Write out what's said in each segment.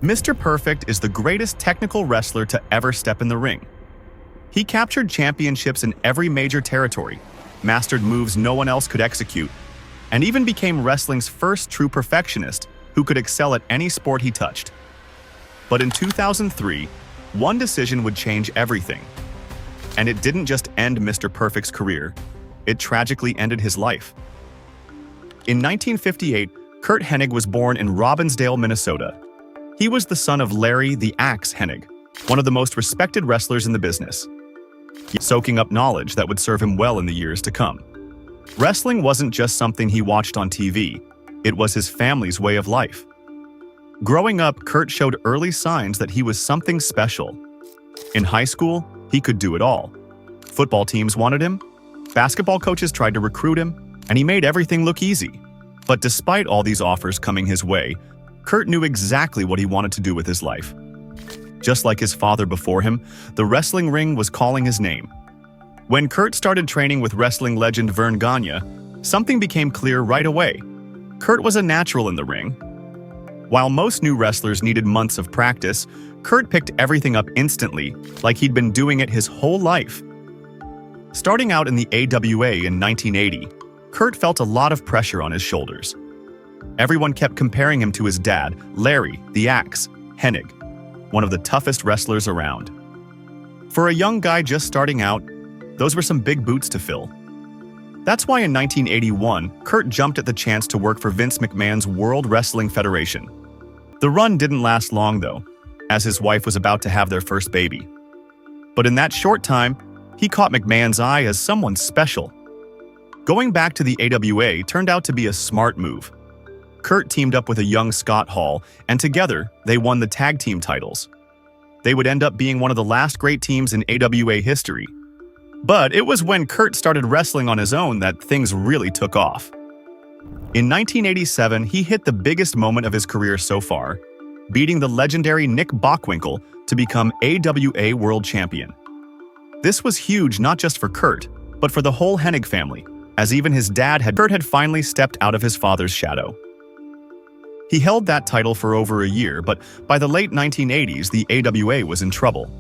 Mr. Perfect is the greatest technical wrestler to ever step in the ring. He captured championships in every major territory, mastered moves no one else could execute, and even became wrestling's first true perfectionist who could excel at any sport he touched. But in 2003, one decision would change everything. And it didn't just end Mr. Perfect's career, it tragically ended his life. In 1958, Curt Hennig was born in Robbinsdale, Minnesota. He was the son of Larry the Axe Hennig, one of the most respected wrestlers in the business, soaking up knowledge that would serve him well in the years to come. Wrestling wasn't just something he watched on TV, it was his family's way of life. Growing up, Curt showed early signs that he was something special. In high school, he could do it all. Football teams wanted him, basketball coaches tried to recruit him, and he made everything look easy. But despite all these offers coming his way, Curt knew exactly what he wanted to do with his life. Just like his father before him, the wrestling ring was calling his name. When Curt started training with wrestling legend Verne Gagne, something became clear right away. Curt was a natural in the ring. While most new wrestlers needed months of practice, Curt picked everything up instantly, like he'd been doing it his whole life. Starting out in the AWA in 1980, Curt felt a lot of pressure on his shoulders. Everyone kept comparing him to his dad, Larry the Axe Hennig, one of the toughest wrestlers around. For a young guy just starting out, those were some big boots to fill. That's why in 1981, Curt jumped at the chance to work for Vince McMahon's World Wrestling Federation. The run didn't last long though, as his wife was about to have their first baby. But in that short time, he caught McMahon's eye as someone special. Going back to the AWA turned out to be a smart move. Curt teamed up with a young Scott Hall, and together, they won the tag team titles. They would end up being one of the last great teams in AWA history. But it was when Curt started wrestling on his own that things really took off. In 1987, he hit the biggest moment of his career so far, beating the legendary Nick Bockwinkel to become AWA World Champion. This was huge not just for Curt, but for the whole Hennig family, as even his dad Curt had finally stepped out of his father's shadow. He held that title for over a year, but by the late 1980s, the AWA was in trouble.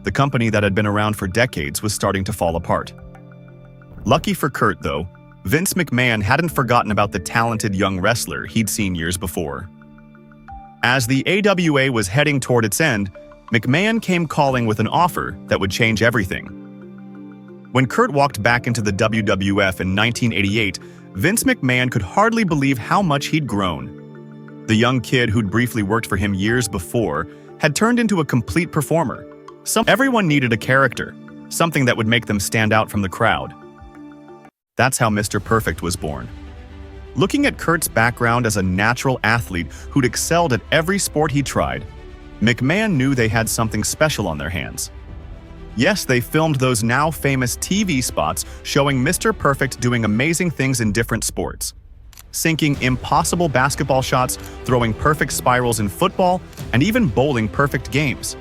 The company that had been around for decades was starting to fall apart. Lucky for Curt, though, Vince McMahon hadn't forgotten about the talented young wrestler he'd seen years before. As the AWA was heading toward its end, McMahon came calling with an offer that would change everything. When Curt walked back into the WWF in 1988, Vince McMahon could hardly believe how much he'd grown. The young kid who'd briefly worked for him years before had turned into a complete performer. Everyone needed a character, something that would make them stand out from the crowd. That's how Mr. Perfect was born. Looking at Curt's background as a natural athlete who'd excelled at every sport he tried, McMahon knew they had something special on their hands. Yes, they filmed those now famous TV spots showing Mr. Perfect doing amazing things in different sports, sinking impossible basketball shots, throwing perfect spirals in football, and even bowling perfect games.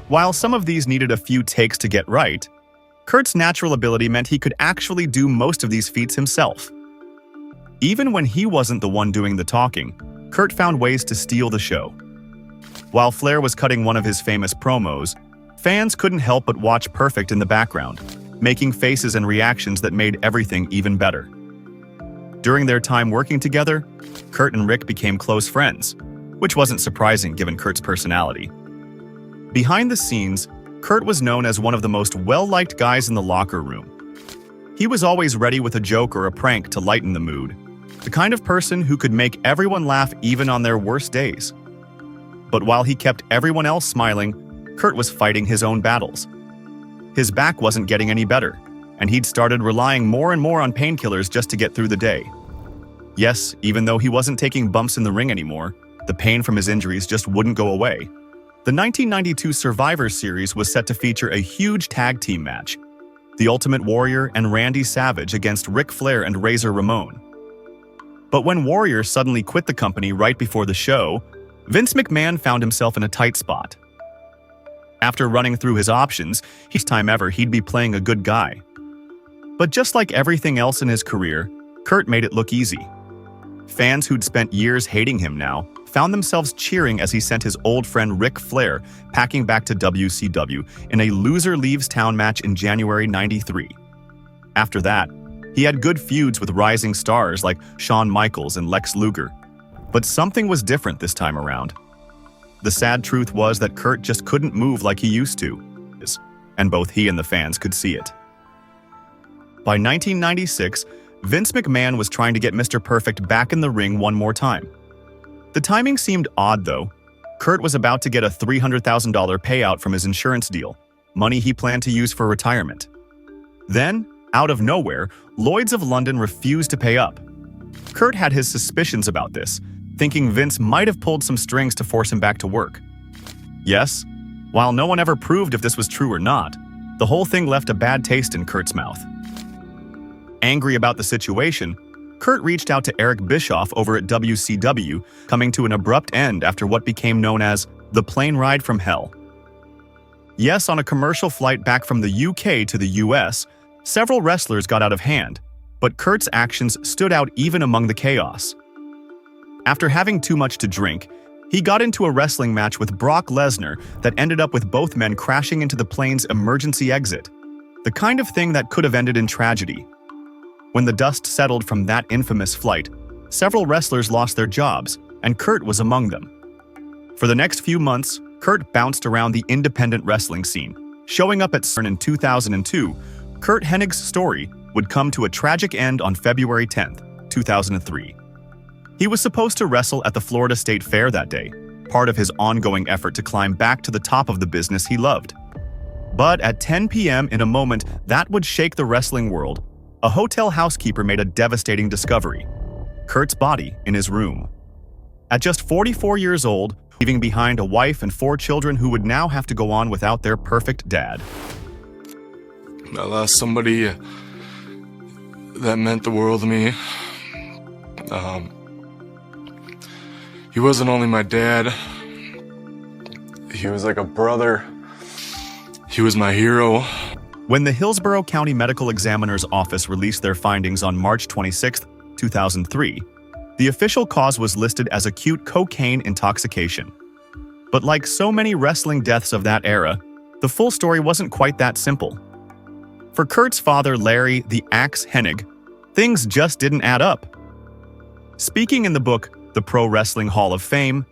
While some of these needed a few takes to get right, Curt's natural ability meant he could actually do most of these feats himself. Even when he wasn't the one doing the talking, Curt found ways to steal the show. While Flair was cutting one of his famous promos, fans couldn't help but watch Perfect in the background, making faces and reactions that made everything even better. During their time working together, Curt and Rick became close friends, which wasn't surprising given Curt's personality. Behind the scenes, Curt was known as one of the most well-liked guys in the locker room. He was always ready with a joke or a prank to lighten the mood, the kind of person who could make everyone laugh even on their worst days. But while he kept everyone else smiling, Curt was fighting his own battles. His back wasn't getting any better, and he'd started relying more and more on painkillers just to get through the day. Yes, even though he wasn't taking bumps in the ring anymore, the pain from his injuries just wouldn't go away. The 1992 Survivor Series was set to feature a huge tag team match, The Ultimate Warrior and Randy Savage against Ric Flair and Razor Ramon. But when Warrior suddenly quit the company right before the show, Vince McMahon found himself in a tight spot. After running through his options, each time ever he'd be playing a good guy. But just like everything else in his career, Curt made it look easy. Fans who'd spent years hating him now found themselves cheering as he sent his old friend Ric Flair packing back to WCW in a loser leaves town match in January '93. After that, he had good feuds with rising stars like Shawn Michaels and Lex Luger. But something was different this time around. The sad truth was that Curt just couldn't move like he used to, and both he and the fans could see it. By 1996, Vince McMahon was trying to get Mr. Perfect back in the ring one more time. The timing seemed odd, though. Curt was about to get a $300,000 payout from his insurance deal, money he planned to use for retirement. Then, out of nowhere, Lloyd's of London refused to pay up. Curt had his suspicions about this, thinking Vince might have pulled some strings to force him back to work. Yes, while no one ever proved if this was true or not, the whole thing left a bad taste in Curt's mouth. Angry about the situation, Curt reached out to Eric Bischoff over at WCW, coming to an abrupt end after what became known as the plane ride from hell. Yes, on a commercial flight back from the UK to the US, several wrestlers got out of hand, but Curt's actions stood out even among the chaos. After having too much to drink, he got into a wrestling match with Brock Lesnar that ended up with both men crashing into the plane's emergency exit, the kind of thing that could have ended in tragedy. When the dust settled from that infamous flight, several wrestlers lost their jobs, and Curt was among them. For the next few months, Curt bounced around the independent wrestling scene. Showing up at CERN in 2002, Curt Hennig's story would come to a tragic end on February 10, 2003. He was supposed to wrestle at the Florida State Fair that day, part of his ongoing effort to climb back to the top of the business he loved. But at 10 p.m. in a moment that would shake the wrestling world, a hotel housekeeper made a devastating discovery: Curt's body in his room. At just 44 years old, leaving behind a wife and 4 children who would now have to go on without their perfect dad. I lost somebody that meant the world to me. He wasn't only my dad, he was like a brother. He was my hero. When the Hillsborough County Medical Examiner's Office released their findings on March 26, 2003, the official cause was listed as acute cocaine intoxication. But like so many wrestling deaths of that era, the full story wasn't quite that simple. For Curt's father, Larry "the Axe" Hennig, things just didn't add up. Speaking in the book The Pro Wrestling Hall of Fame,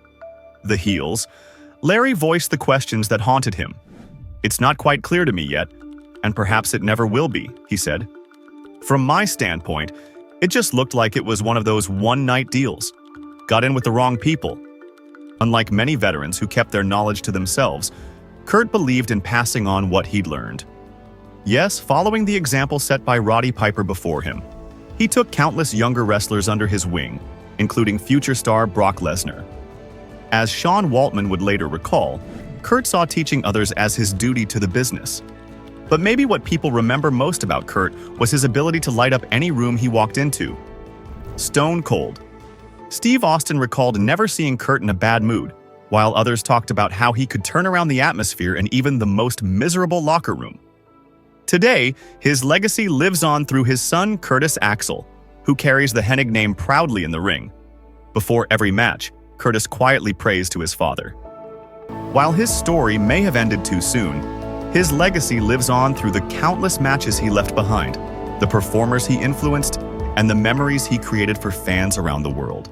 The Heels, Larry voiced the questions that haunted him. "It's not quite clear to me yet, and perhaps it never will be," he said. "From my standpoint, it just looked like it was one of those one-night deals. Got in with the wrong people." Unlike many veterans who kept their knowledge to themselves, Curt believed in passing on what he'd learned. Yes, following the example set by Roddy Piper before him, he took countless younger wrestlers under his wing, including future star Brock Lesnar. As Sean Waltman would later recall, Curt saw teaching others as his duty to the business. But maybe what people remember most about Curt was his ability to light up any room he walked into. Stone cold. Steve Austin recalled never seeing Curt in a bad mood, while others talked about how he could turn around the atmosphere in even the most miserable locker room. Today, his legacy lives on through his son Curtis Axel, who carries the Hennig name proudly in the ring. Before every match, Curtis quietly prays to his father. While his story may have ended too soon, his legacy lives on through the countless matches he left behind, the performers he influenced, and the memories he created for fans around the world.